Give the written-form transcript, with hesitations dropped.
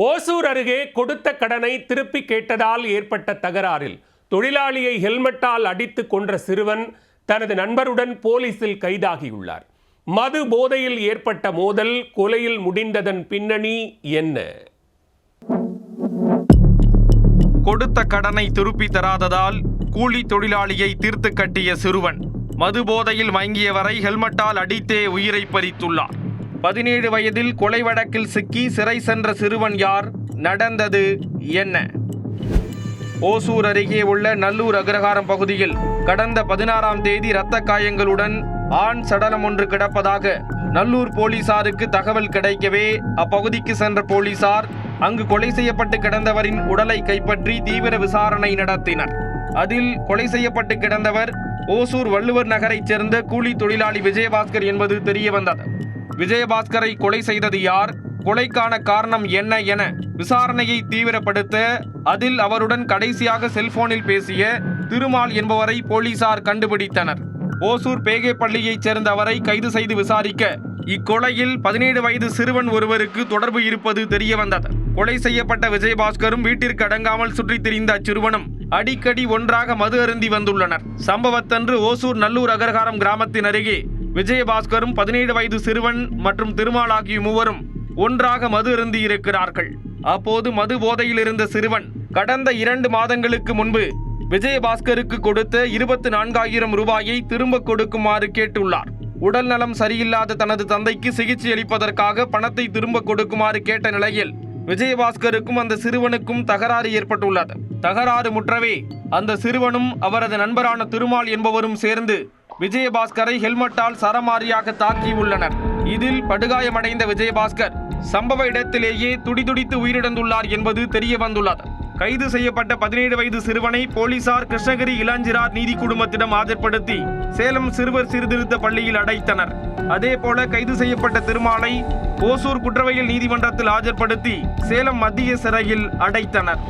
ஓசூர் அருகே கொடுத்த கடனை திருப்பி கேட்டதால் ஏற்பட்ட தகராறில் தொழிலாளியை ஹெல்மெட்டால் அடித்து கொன்ற சிறுவன் தனது நண்பருடன் போலீசில் கைதாகியுள்ளார். மது போதையில் ஏற்பட்ட மோதல் கொலையில் முடிந்ததன் பின்னணி என்ன? கொடுத்த கடனை திருப்பி தராததால் கூலி தொழிலாளியை தீர்த்து கட்டிய சிறுவன் மது போதையில் மயங்கியவரை ஹெல்மெட்டால் அடித்தே உயிரை பறித்துள்ளார். 17 வயதில் கொலை வழக்கில் சிக்கி சிறை சென்ற சிறுவன் யார்? நடந்தது என்ன? ஓசூர் அருகே உள்ள நல்லூர் அக்ரஹாரம் பகுதியில் கடந்த 16ஆம் தேதி இரத்த காயங்களுடன் ஆண் சடலம் ஒன்று கிடப்பதாக நல்லூர் போலீசாருக்கு தகவல் கிடைக்கவே அப்பகுதிக்கு சென்ற போலீசார் அங்கு கொலை செய்யப்பட்டு கிடந்தவரின் உடலை கைப்பற்றி தீவிர விசாரணை நடத்தினர். அதில் கொலை செய்யப்பட்டு கிடந்தவர் ஓசூர் வள்ளுவர் நகரைச் சேர்ந்த கூலி தொழிலாளி விஜயபாஸ்கர் என்பது தெரிய வந்தது. விஜயபாஸ்கரை கொலை செய்தது யார், கொலைக்கான காரணம் என்ன என விசாரணையை தீவிரப்படுத்த அதில் அவருடன் கடைசியாக செல்போனில் பேசிய திருமால் என்பவரை போலீசார் கண்டுபிடித்தனர். ஓசூர் பேகே பள்ளியைச் சேர்ந்த அவரை கைது செய்து விசாரிக்க இக்கொலையில் 17 வயது சிறுவன் ஒருவருக்கு தொடர்பு இருப்பது தெரிய வந்தது. கொலை செய்யப்பட்ட விஜயபாஸ்கரும் வீட்டிற்கு அடங்காமல் சுற்றித் திரிந்த அச்சிறுவனும் அடிக்கடி ஒன்றாக மது அருந்தி வந்துள்ளனர். சம்பவத்தன்று ஓசூர் நல்லூர் அக்ரஹாரம் கிராமத்தின் அருகே விஜயபாஸ்கரும் 17 வயது சிறுவன் மற்றும் திருமால் ஆகிய மூவரும் ஒன்றாக மது அருந்தி இருக்கிறார்கள். அப்போது மது போதையில் இருந்த சிறுவன் கடந்த 2 மாதங்களுக்கு முன்பு விஜயபாஸ்கருக்கு கொடுத்த 24,000 ரூபாயை திரும்ப கொடுக்குமாறு கேட்டுள்ளார். உடல் நலம் சரியில்லாத தனது தந்தைக்கு சிகிச்சை அளிப்பதற்காக பணத்தை திரும்ப கொடுக்குமாறு கேட்ட நிலையில் விஜயபாஸ்கருக்கும் அந்த சிறுவனுக்கும் தகராறு ஏற்பட்டுள்ளது. தகராறு முற்றவே அந்த சிறுவனும் அவரது நண்பரான திருமால் என்பவரும் சேர்ந்து விஜயபாஸ்கரை ஹெல்மெட்டால் சரமாரியாக தாக்கியுள்ளனர். இதில் படுகாயமடைந்த விஜயபாஸ்கர் சம்பவ இடத்திலேயே துடிதுடித்து உயிரிழந்துள்ளார் என்பது தெரிய வந்துள்ளது. கைது செய்யப்பட்ட 17 வயது சிறுவனை போலீசார் கிருஷ்ணகிரி இளஞ்சிறார் நீதி குழுமத்திடம் ஆஜர்படுத்தி சேலம் சிறுவர் சீர்திருத்த பள்ளியில் அடைத்தனர். அதேபோல கைது செய்யப்பட்ட திருமாலை ஓசூர் குற்றவியல் நீதிமன்றத்தில் ஆஜர்படுத்தி சேலம் மத்திய சிறையில் அடைத்தனர்.